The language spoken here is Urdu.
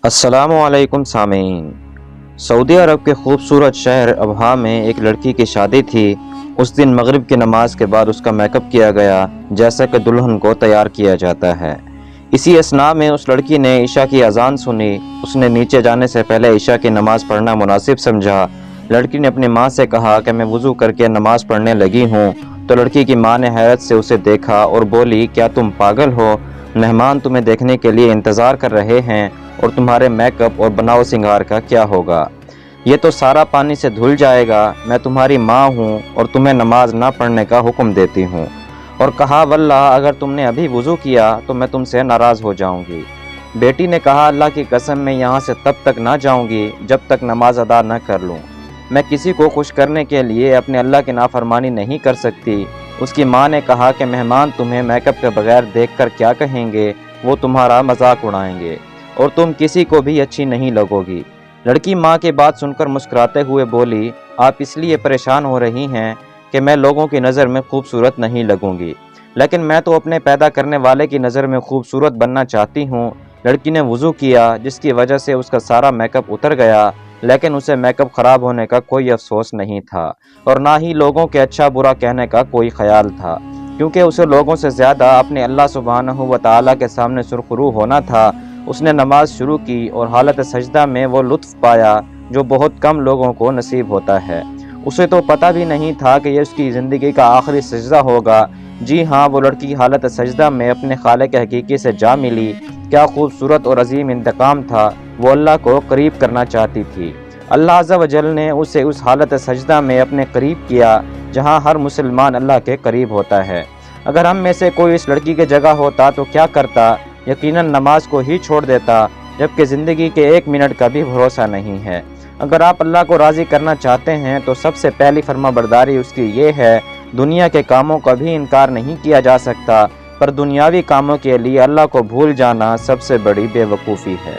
السلام علیکم سامعین۔ سعودی عرب کے خوبصورت شہر ابہا میں ایک لڑکی کی شادی تھی۔ اس دن مغرب کی نماز کے بعد اس کا میک اپ کیا گیا جیسا کہ دلہن کو تیار کیا جاتا ہے۔ اسی اثناء میں اس لڑکی نے عشاء کی اذان سنی۔ اس نے نیچے جانے سے پہلے عشاء کی نماز پڑھنا مناسب سمجھا۔ لڑکی نے اپنی ماں سے کہا کہ میں وضو کر کے نماز پڑھنے لگی ہوں، تو لڑکی کی ماں نے حیرت سے اسے دیکھا اور بولی، کیا تم پاگل ہو؟ مہمان تمہیں دیکھنے کے لیے انتظار کر رہے ہیں اور تمہارے میک اپ اور بناؤ سنگار کا کیا ہوگا؟ یہ تو سارا پانی سے دھل جائے گا۔ میں تمہاری ماں ہوں اور تمہیں نماز نہ پڑھنے کا حکم دیتی ہوں۔ اور کہا، واللہ اگر تم نے ابھی وضو کیا تو میں تم سے ناراض ہو جاؤں گی۔ بیٹی نے کہا، اللہ کی قسم میں یہاں سے تب تک نہ جاؤں گی جب تک نماز ادا نہ کر لوں۔ میں کسی کو خوش کرنے کے لیے اپنے اللہ کی نافرمانی نہیں کر سکتی۔ اس کی ماں نے کہا کہ مہمان تمہیں میک اپ کے بغیر دیکھ کر کیا کہیں گے؟ وہ تمہارا مذاق اڑائیں گے اور تم کسی کو بھی اچھی نہیں لگو گی۔ لڑکی ماں کی بات سن کر مسکراتے ہوئے بولی، آپ اس لیے پریشان ہو رہی ہیں کہ میں لوگوں کی نظر میں خوبصورت نہیں لگوں گی، لیکن میں تو اپنے پیدا کرنے والے کی نظر میں خوبصورت بننا چاہتی ہوں۔ لڑکی نے وضو کیا جس کی وجہ سے اس کا سارا میک اپ اتر گیا، لیکن اسے میک اپ خراب ہونے کا کوئی افسوس نہیں تھا اور نہ ہی لوگوں کے اچھا برا کہنے کا کوئی خیال تھا، کیونکہ اسے لوگوں سے زیادہ اپنے اللہ سبحانہ و تعالیٰ کے سامنے سرخرو ہونا تھا۔ اس نے نماز شروع کی اور حالت سجدہ میں وہ لطف پایا جو بہت کم لوگوں کو نصیب ہوتا ہے۔ اسے تو پتہ بھی نہیں تھا کہ یہ اس کی زندگی کا آخری سجدہ ہوگا۔ جی ہاں، وہ لڑکی حالت سجدہ میں اپنے خالق حقیقی سے جا ملی۔ کیا خوبصورت اور عظیم انتقام تھا! وہ اللہ کو قریب کرنا چاہتی تھی۔ اللہ عز و جل نے اسے اس حالت سجدہ میں اپنے قریب کیا جہاں ہر مسلمان اللہ کے قریب ہوتا ہے۔ اگر ہم میں سے کوئی اس لڑکی کی جگہ ہوتا تو کیا کرتا؟ یقیناً نماز کو ہی چھوڑ دیتا، جبکہ زندگی کے ایک منٹ کا بھی بھروسہ نہیں ہے۔ اگر آپ اللہ کو راضی کرنا چاہتے ہیں تو سب سے پہلی فرما برداری اس کی یہ ہے، دنیا کے کاموں کا بھی انکار نہیں کیا جا سکتا، پر دنیاوی کاموں کے لیے اللہ کو بھول جانا سب سے بڑی بے وقوفی ہے۔